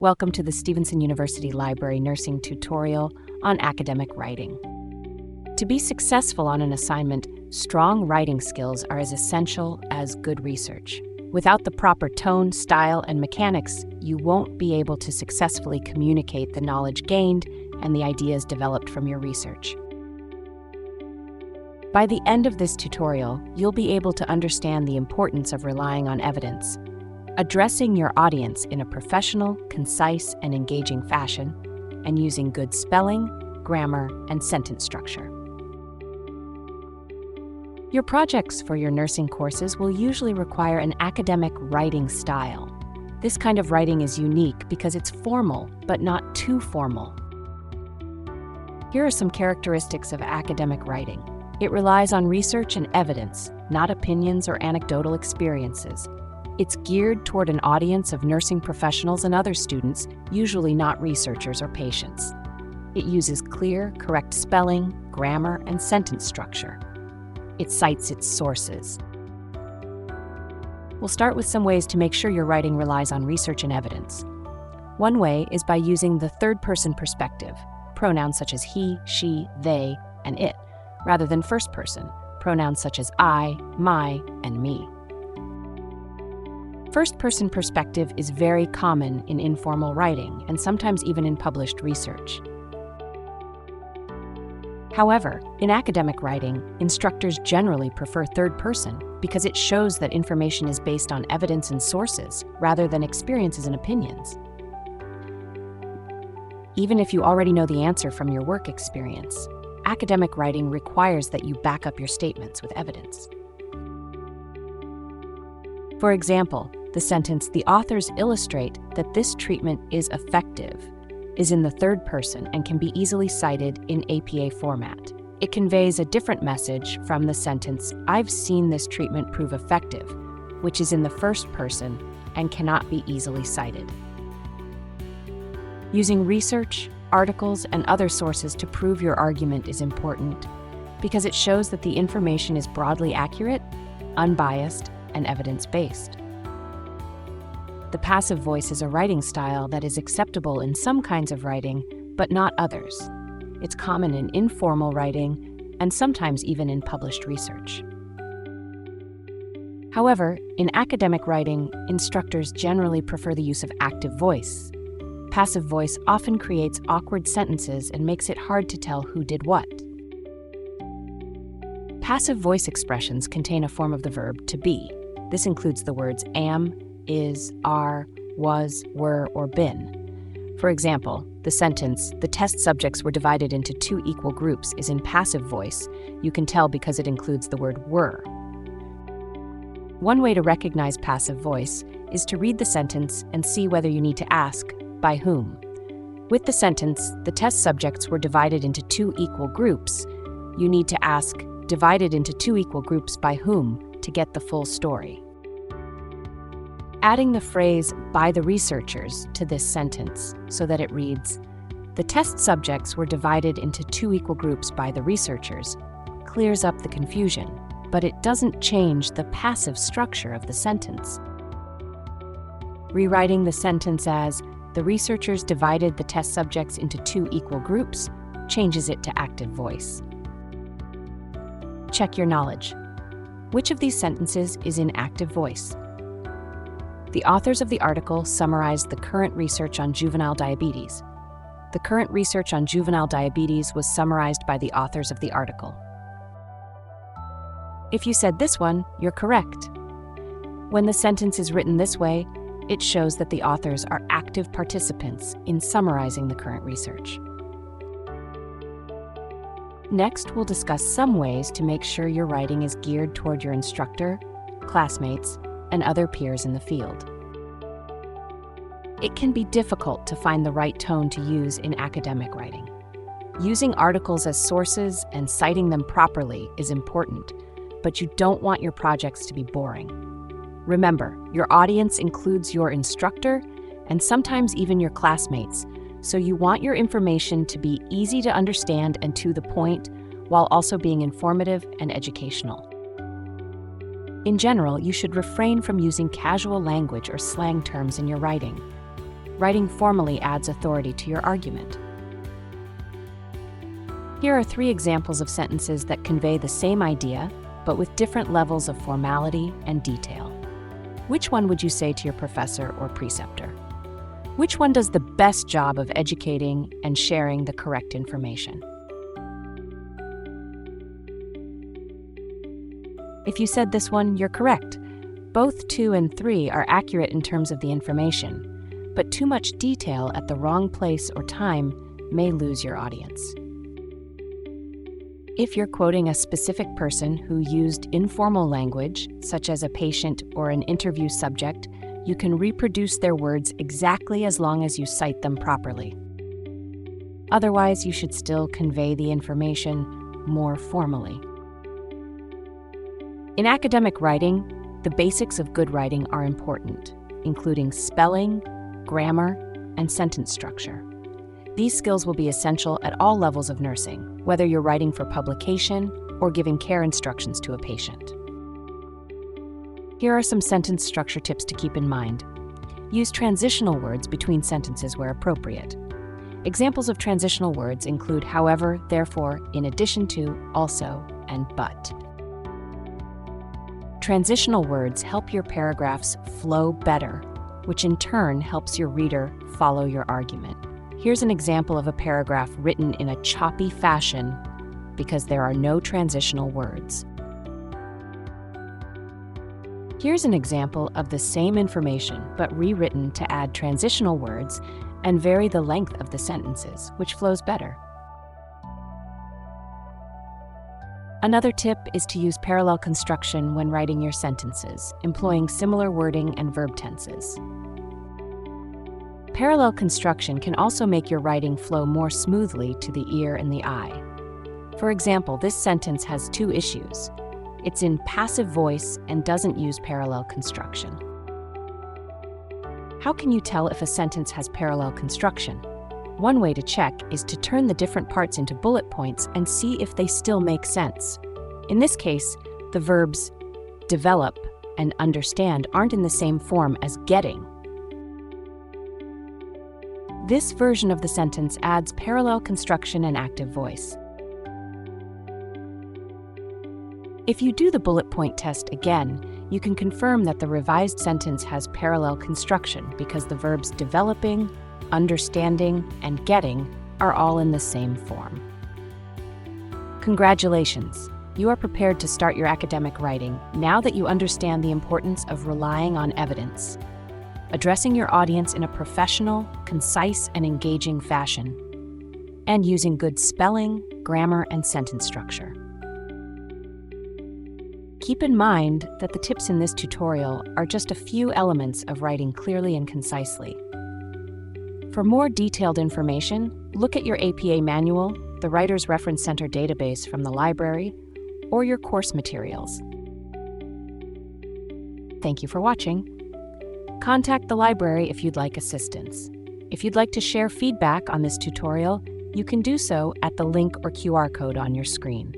Welcome to the Stevenson University Library Nursing tutorial on academic writing. To be successful on an assignment, strong writing skills are as essential as good research. Without the proper tone, style, and mechanics, you won't be able to successfully communicate the knowledge gained and the ideas developed from your research. By the end of this tutorial, you'll be able to understand the importance of relying on evidence, addressing your audience in a professional, concise, and engaging fashion, and using good spelling, grammar, and sentence structure. Your projects for your nursing courses will usually require an academic writing style. This kind of writing is unique because it's formal, but not too formal. Here are some characteristics of academic writing. It relies on research and evidence, not opinions or anecdotal experiences. It's geared toward an audience of nursing professionals and other students, usually not researchers or patients. It uses clear, correct spelling, grammar, and sentence structure. It cites its sources. We'll start with some ways to make sure your writing relies on research and evidence. One way is by using the third-person perspective, pronouns such as he, she, they, and it, rather than first-person, pronouns such as I, my, and me. First-person perspective is very common in informal writing and sometimes even in published research. However, in academic writing, instructors generally prefer third-person because it shows that information is based on evidence and sources rather than experiences and opinions. Even if you already know the answer from your work experience, academic writing requires that you back up your statements with evidence. For example, the sentence, "The authors illustrate that this treatment is effective," is in the third person and can be easily cited in APA format. It conveys a different message from the sentence, "I've seen this treatment prove effective," which is in the first person and cannot be easily cited. Using research, articles, and other sources to prove your argument is important because it shows that the information is broadly accurate, unbiased, and evidence-based. The passive voice is a writing style that is acceptable in some kinds of writing, but not others. It's common in informal writing and sometimes even in published research. However, in academic writing, instructors generally prefer the use of active voice. Passive voice often creates awkward sentences and makes it hard to tell who did what. Passive voice expressions contain a form of the verb to be. This includes the words am, is, are, was, were, or been. For example, the sentence, "The test subjects were divided into two equal groups," is in passive voice. You can tell because it includes the word were. One way to recognize passive voice is to read the sentence and see whether you need to ask, by whom? With the sentence, "The test subjects were divided into two equal groups," you need to ask, divided into two equal groups by whom, to get the full story. Adding the phrase, "by the researchers," to this sentence so that it reads, "The test subjects were divided into two equal groups by the researchers," clears up the confusion, but it doesn't change the passive structure of the sentence. Rewriting the sentence as, "The researchers divided the test subjects into two equal groups," changes it to active voice. Check your knowledge. Which of these sentences is in active voice? The authors of the article summarized the current research on juvenile diabetes. The current research on juvenile diabetes was summarized by the authors of the article. If you said this one, you're correct. When the sentence is written this way, it shows that the authors are active participants in summarizing the current research. Next, we'll discuss some ways to make sure your writing is geared toward your instructor, classmates, and other peers in the field. It can be difficult to find the right tone to use in academic writing. Using articles as sources and citing them properly is important, but you don't want your projects to be boring. Remember, your audience includes your instructor and sometimes even your classmates, so you want your information to be easy to understand and to the point, while also being informative and educational. In general, you should refrain from using casual language or slang terms in your writing. Writing formally adds authority to your argument. Here are 3 examples of sentences that convey the same idea, but with different levels of formality and detail. Which one would you say to your professor or preceptor? Which one does the best job of educating and sharing the correct information? If you said this one, you're correct. Both 2 and 3 are accurate in terms of the information, but too much detail at the wrong place or time may lose your audience. If you're quoting a specific person who used informal language, such as a patient or an interview subject, you can reproduce their words exactly as long as you cite them properly. Otherwise, you should still convey the information more formally. In academic writing, the basics of good writing are important, including spelling, grammar, and sentence structure. These skills will be essential at all levels of nursing, whether you're writing for publication or giving care instructions to a patient. Here are some sentence structure tips to keep in mind. Use transitional words between sentences where appropriate. Examples of transitional words include however, therefore, in addition to, also, and but. Transitional words help your paragraphs flow better, which in turn helps your reader follow your argument. Here's an example of a paragraph written in a choppy fashion because there are no transitional words. Here's an example of the same information but rewritten to add transitional words and vary the length of the sentences, which flows better. Another tip is to use parallel construction when writing your sentences, employing similar wording and verb tenses. Parallel construction can also make your writing flow more smoothly to the ear and the eye. For example, this sentence has 2 issues. It's in passive voice and doesn't use parallel construction. How can you tell if a sentence has parallel construction? One way to check is to turn the different parts into bullet points and see if they still make sense. In this case, the verbs develop and understand aren't in the same form as getting. This version of the sentence adds parallel construction and active voice. If you do the bullet point test again, you can confirm that the revised sentence has parallel construction because the verbs developing, understanding, and getting are all in the same form. Congratulations! You are prepared to start your academic writing now that you understand the importance of relying on evidence, addressing your audience in a professional, concise, and engaging fashion, and using good spelling, grammar, and sentence structure. Keep in mind that the tips in this tutorial are just a few elements of writing clearly and concisely. For more detailed information, look at your APA manual, the Writer's Reference Center database from the library, or your course materials. Thank you for watching. Contact the library if you'd like assistance. If you'd like to share feedback on this tutorial, you can do so at the link or QR code on your screen.